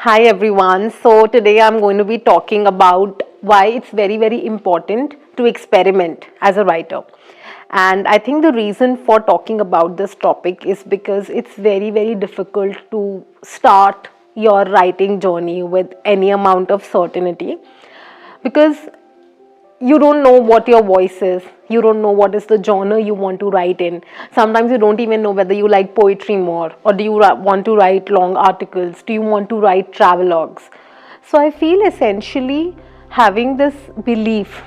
Hi everyone. So today I'm going to be talking about why it's very important to experiment as a writer. And I think the reason for talking about this topic is because it's very difficult to start your writing journey with any amount of certainty, because you don't know what your voice is, you don't know what is the genre you want to write in. Sometimes you don't even know whether you like poetry more, or do you want to write long articles, do you want to write travelogues. So I feel essentially having this belief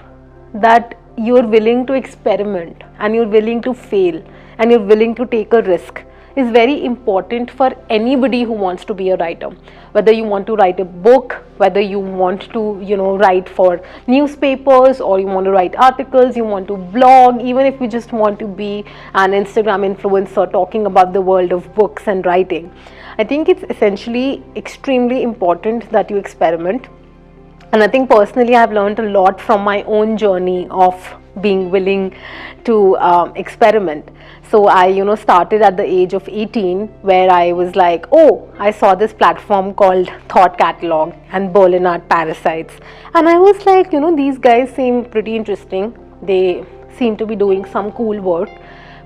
that you're willing to experiment and you're willing to fail and you're willing to take a risk is very important for anybody who wants to be a writer. Whether you want to write a book, whether you want to write for newspapers, or you want to write articles, you want to blog, even if you just want to be an Instagram influencer talking about the world of books and writing, I think it's essentially extremely important that you experiment. And I think personally I've learned a lot from my own journey of being willing to experiment. So I started at the age of 18, where I was like, oh, I saw this platform called Thought Catalog and Berlin Art Parasites, and I was like, these guys seem pretty interesting, they seem to be doing some cool work.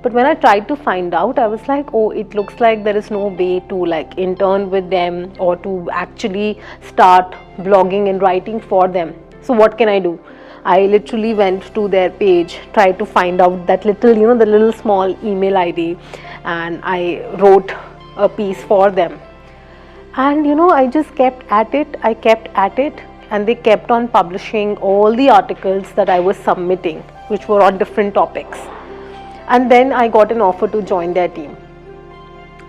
But when I tried to find out, I was like, oh, it looks like there is no way to like intern with them or to actually start blogging and writing for them. So what can I do? I literally went to their page, tried to find out that little, the little small email ID, and I wrote a piece for them. And I just kept at it, and they kept on publishing all the articles that I was submitting, which were on different topics. And then I got an offer to join their team.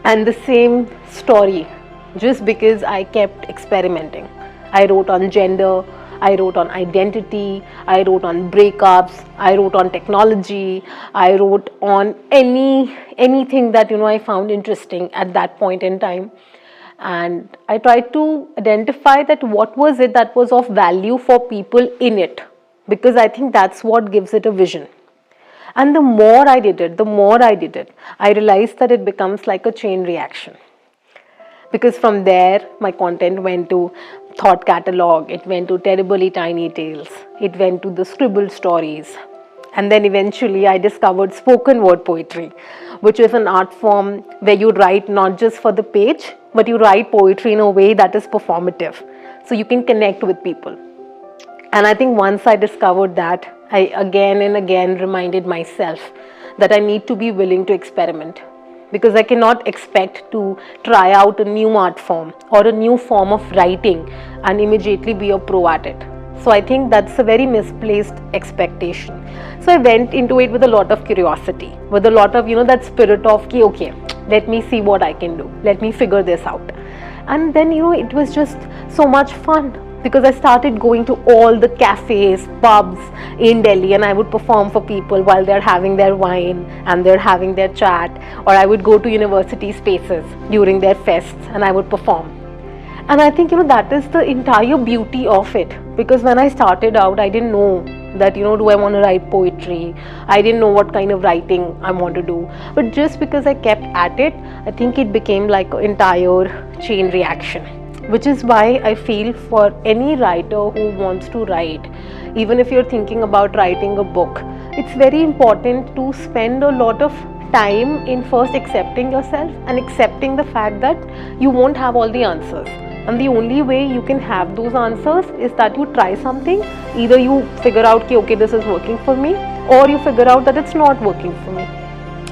And the same story, just because I kept experimenting. I wrote on gender, I wrote on identity, I wrote on breakups, I wrote on technology, I wrote on anything that I found interesting at that point in time. And I tried to identify that what was it that was of value for people in it, because I think that's what gives it a vision. And the more I did it, I realized that it becomes like a chain reaction. Because from there, my content went to Thought Catalog, it went to Terribly Tiny Tales, it went to the Scribble Stories. And then eventually I discovered spoken word poetry, which is an art form where you write not just for the page, but you write poetry in a way that is performative. So you can connect with people. And I think once I discovered that, I again and again reminded myself that I need to be willing to experiment, because I cannot expect to try out a new art form or a new form of writing and immediately be a pro at it. So I think that's a very misplaced expectation. So I went into it with a lot of curiosity, with a lot of, that spirit of, okay, let me see what I can do. Let me figure this out. And then, it was just so much fun, because I started going to all the cafes, pubs in Delhi, and I would perform for people while they're having their wine and they're having their chat. Or I would go to university spaces during their fests and I would perform. And I think, that is the entire beauty of it. Because when I started out, I didn't know that, do I want to write poetry? I didn't know what kind of writing I want to do. But just because I kept at it, I think it became like an entire chain reaction. Which is why I feel for any writer who wants to write, even if you're thinking about writing a book, it's very important to spend a lot of time in first accepting yourself and accepting the fact that you won't have all the answers. And the only way you can have those answers is that you try something. Either you figure out, okay, this is working for me, or you figure out that it's not working for me.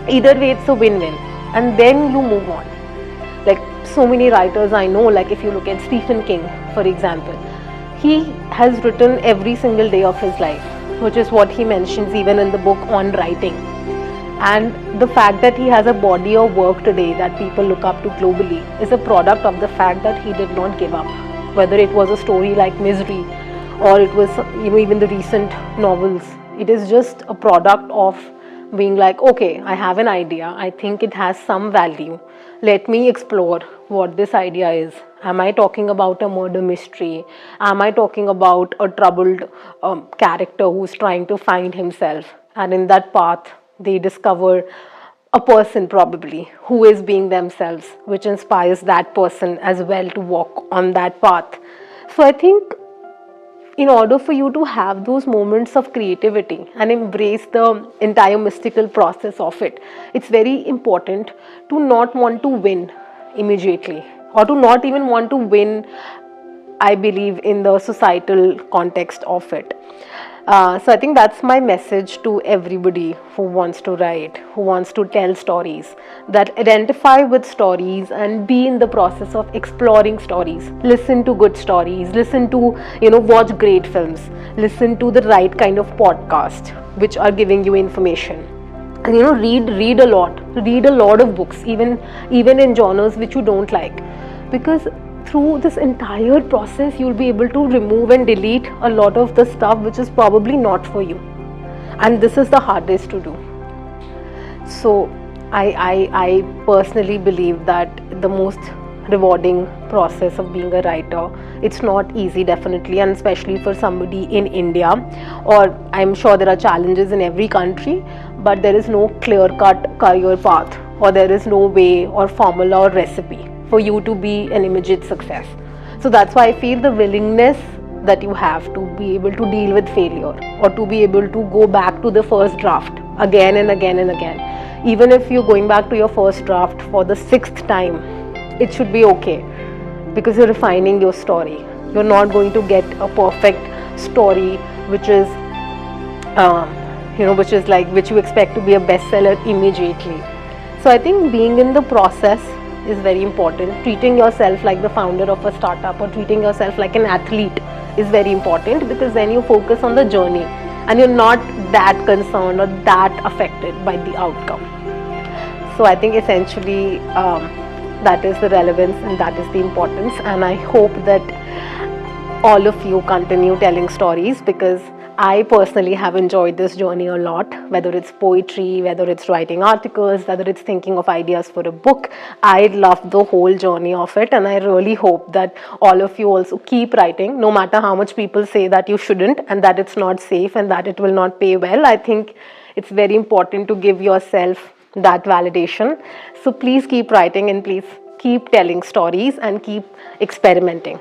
Either way, it's a win-win. And then you move on. Like so many writers I know, like if you look at Stephen King, for example, he has written every single day of his life, which is what he mentions even in the book on writing. And the fact that he has a body of work today that people look up to globally is a product of the fact that he did not give up. Whether it was a story like Misery, or it was even the recent novels, it is just a product of being like, okay, I have an idea, I think it has some value, let me explore what this idea is. Am I talking about a murder mystery? Am I talking about a troubled character who's trying to find himself, and in that path they discover a person probably who is being themselves, which inspires that person as well to walk on that path. So I think in order for you to have those moments of creativity and embrace the entire mystical process of it, it's very important to not want to win immediately, or to not even want to win, I believe, in the societal context of it. So I think that's my message to everybody who wants to write, who wants to tell stories, that identify with stories and be in the process of exploring stories. Listen to good stories, listen to, watch great films, listen to the right kind of podcast which are giving you information. And read a lot of books, even in genres which you don't like, because through this entire process you'll be able to remove and delete a lot of the stuff which is probably not for you, and this is the hardest to do. So I personally believe that the most rewarding process of being a writer, it's not easy, definitely, and especially for somebody in India, or I'm sure there are challenges in every country, but there is no clear cut career path, or there is no way or formula or recipe for you to be an immediate success. So that's why I feel the willingness that you have to be able to deal with failure, or to be able to go back to the first draft again and again and again. Even if you're going back to your first draft for the 6th time, it should be okay, because you're refining your story. You're not going to get a perfect story which is which you expect to be a bestseller immediately. So I think being in the process is very important. Treating yourself like the founder of a startup, or treating yourself like an athlete, is very important, because then you focus on the journey and you're not that concerned or that affected by the outcome. So I think essentially that is the relevance and that is the importance, and I hope that all of you continue telling stories, because I personally have enjoyed this journey a lot, whether it's poetry, whether it's writing articles, whether it's thinking of ideas for a book. I love the whole journey of it, and I really hope that all of you also keep writing, no matter how much people say that you shouldn't and that it's not safe and that it will not pay well. I think it's very important to give yourself that validation. So please keep writing, and please keep telling stories and keep experimenting.